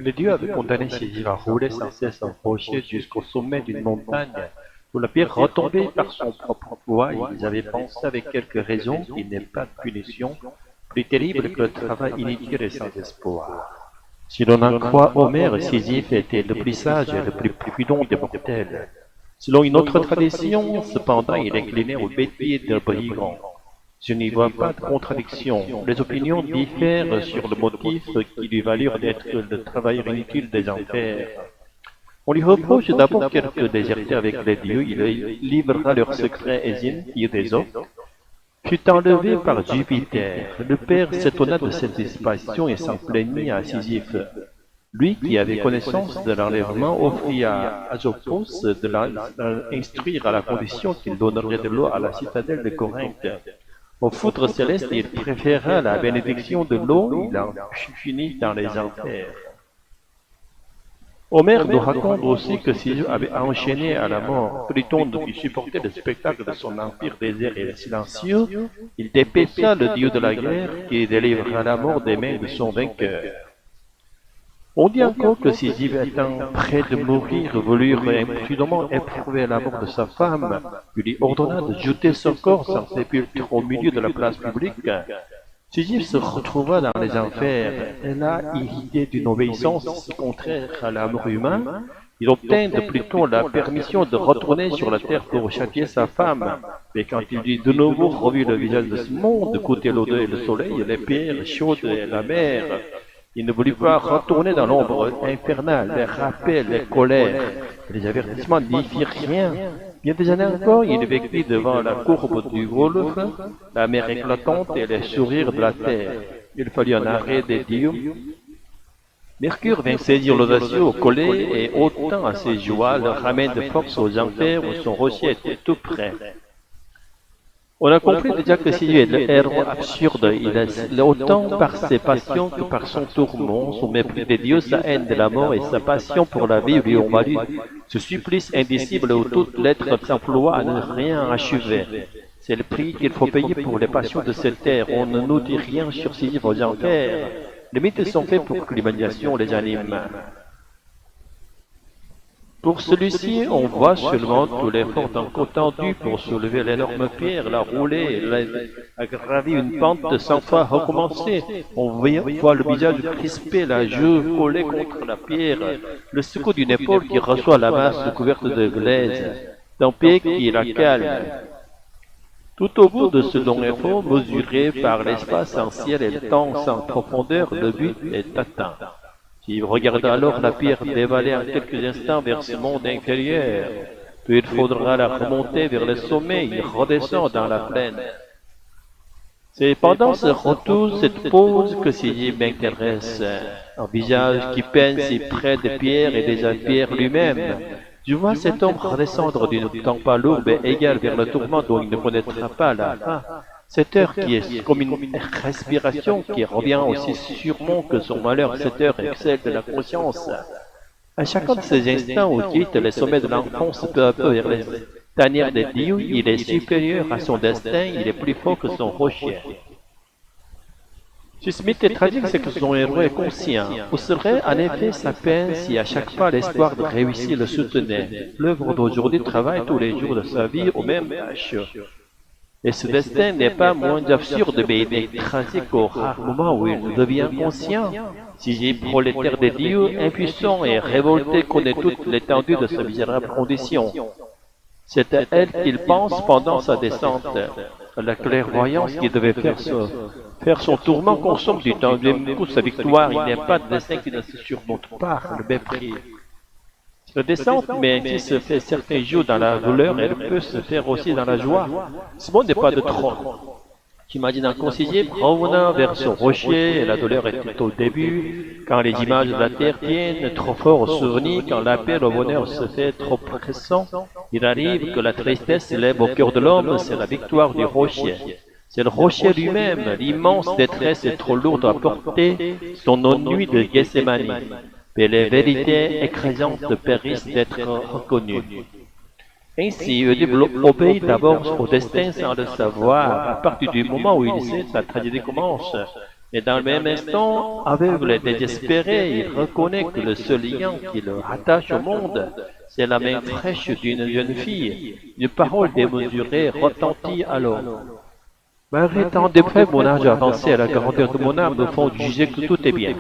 Le dieu avait condamné Sisyphe à rouler sans cesse un rocher jusqu'au sommet d'une montagne, où la pierre retombait par son propre poids. Ils avaient pensé avec quelques raisons qu'il n'est pas de punition plus terrible que le travail inutile et sans espoir. Si l'on en croit Homère, Sisyphe était le plus sage et le plus prudent des mortels. Selon une autre tradition, cependant, il inclinait au bêtisier de brigands. Je n'y vois pas de contradiction. Les opinions diffèrent sur le motif qui lui valurent d'être le travailleur inutile des enfers. On lui reproche d'abord quelques désertés avec les dieux. Il livrera leur secret Hésine, dieu des eaux, fut enlevé par Jupiter. Le père s'étonna de cette disparition et s'en plaignit à Sisyphe. Lui, qui avait connaissance de l'enlèvement, offrit à Asopos de l'instruire à la condition qu'il donnerait de l'eau à la citadelle de Corinthe. Au foudre céleste, il préféra la bénédiction de l'eau, il en finit dans les enfers. Homère nous raconte aussi que Sisyphe avait enchaîné à la mort Pluton qui supportait le spectacle de son empire désert et silencieux. Il dépêcha le dieu de la guerre qui délivra la mort des mains de son vainqueur. On dit encore que Sisyphe, étant près de mourir, voulut imprudemment éprouver la mort de sa femme, qui lui ordonna de jeter son corps sans sépulture au milieu de la place publique. Sisyphe se retrouva dans les enfers, et là, irrité d'une obéissance si contraire à l'amour humain, il obtint de Pluton la permission de retourner sur la terre pour châtier sa femme. Mais quand il eut de nouveau revu le visage de ce monde, goûté l'odeur et le soleil, les pierres chaudes et la mer, il ne voulut pas retourner dans l'ombre infernale, les rappels, les colères, les avertissements n'y firent rien. Bien des années encore, il vécut devant la courbe du Wolfe, la mer éclatante et les sourires de la terre. Il fallut un arrêt des dieux. Mercure vint saisir l'audacieux au collet et ôtant à ses joies le ramène de force aux enfers où son rocher était tout près. On a compris déjà que Sisyphe est le héros absurde. Il est autant par ses passions que par son tourment, son mépris des dieux, sa haine de la mort et sa passion pour la vie lui ont valu ce supplice indicible où toute l'être s'emploie à ne rien achever. C'est le prix qu'il faut payer pour les passions de cette terre. On ne nous dit rien sur Sisyphe aux enfers. Les mythes sont faits pour que l'imagination les anime. Pour celui-ci, on voit seulement tout l'effort d'un tendu pour soulever l'énorme pierre, la rouler, la gravir une pente de 100 fois recommencer. On voit le visage crispé, la joue collée contre la pierre, le secou d'une épaule qui reçoit la masse couverte de glaise, d'un pied qui la calme. Tout au bout de ce long effort, mesuré par l'espace en ciel et le temps sans profondeur, le but est atteint. Il regarda alors la pierre dévaler en quelques instants vers ce monde inférieur. Puis il faudra la remonter vers le sommet, il redescend dans la plaine. C'est pendant ce retour, cette pause, que Sisyphe m'intéresse. Un visage qui peine si près des pierres et des pierres lui-même. Je vois cet homme redescendre d'une tempe lourde et égale vers le tourment dont il ne connaîtra pas la fin. Cette heure qui est comme une respiration qui revient aussi sûrement que son malheur, cette heure excelle de la conscience. À chacun de ces instants où quitte les sommets de l'enfance peu à peu vers les tanières des dieux, il est supérieur à son destin, il est plus fort que son rocher. Si ce mythe est tragique, c'est que son héros est conscient. Où serait en effet sa peine si à chaque pas l'espoir de réussir le soutenait? L'œuvre d'aujourd'hui travaille tous les jours de sa vie au même tâche. Et ce destin n'est pas moins absurde, mais il est tragique au rare moment où il devient conscient. Sisyphe, prolétaire des dieux, impuissant et révolté, connaît toute l'étendue de sa misérable condition. C'est à elle qu'il pense pendant sa descente. La clairvoyance qui devait faire son tourment consomme du temps. D'un coup, sa victoire, il n'y a pas de destin qui ne se surmonte pas, le mépris. La descente, mais qui se fait certains jours dans la douleur, elle peut se faire aussi dans la joie. Ce monde n'est pas de trop. J'imagine un conseiller revenant vers son rocher, et la douleur est au début, quand les images de la terre tiennent trop fort au souvenir, quand l'appel au bonheur se fait trop pressant, il arrive que la tristesse s'élève au cœur de l'homme, c'est la victoire du rocher. C'est le rocher lui-même, l'immense détresse est trop lourde à porter, son ennui de Gethsémani. Mais les vérités écrasantes périssent d'être reconnues. Ainsi, Oedipe obéit d'abord au destin sans le savoir. À partir du moment où il sait, la tragédie commence. Mais dans le même instant, aveugle et désespéré, il reconnaît que le seul lien qui le rattache au monde, c'est la main fraîche d'une jeune fille. Une parole démesurée retentit alors. Malgré tant d'épreuves, mon âge avancé à la grandeur de mon âme me font juger que tout est bien.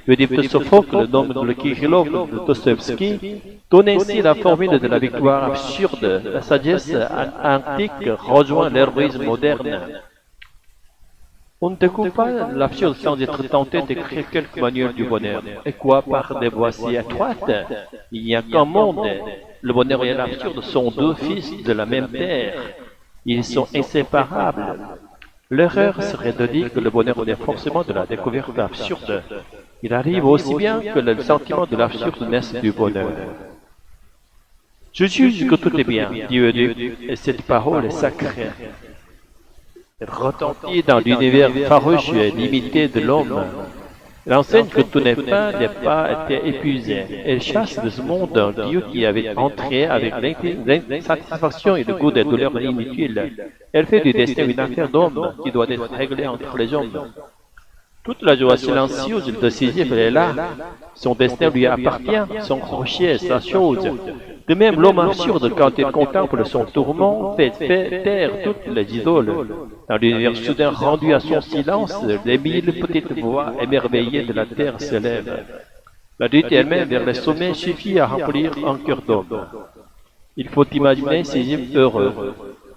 Le de Sophocle, le nom de Kirillov de Dostoevsky, donne ainsi la formule de la victoire absurde. La sagesse antique rejoint l'héroïsme moderne. On ne découvre pas l'absurde sans être tenté d'écrire quelques manuels du bonheur. Et quoi, par des voies si étroites? Il n'y a qu'un monde. Le bonheur et l'absurde sont deux fils de la même terre. Ils sont inséparables. L'erreur serait de dire que le bonheur vient forcément de la découverte absurde. Il arrive aussi bien que le sentiment de l'absurde naisse du bonheur. Je juge que tout est bien, dit Eunuque, et cette parole est sacrée. Elle retentit dans l'univers farouche et limité de l'homme. Elle enseigne que tout n'est pas été épuisé. Elle chasse de ce monde un Dieu qui avait entré avec l'insatisfaction et le goût des douleurs inutiles. Elle fait du destin une affaire d'homme qui doit être réglée entre les hommes. Toute la joie silencieuse de Sisyphe est là. Son destin lui appartient, son crochet, sa chose. De même, l'homme absurde, quand il contemple son tourment, fait taire toutes les idoles. Dans l'univers soudain rendu à son silence, les mille petites voix émerveillées de la terre s'élèvent. La lutte elle-même vers les sommets suffit à remplir un cœur d'homme. Il faut imaginer Sisyphe heureux.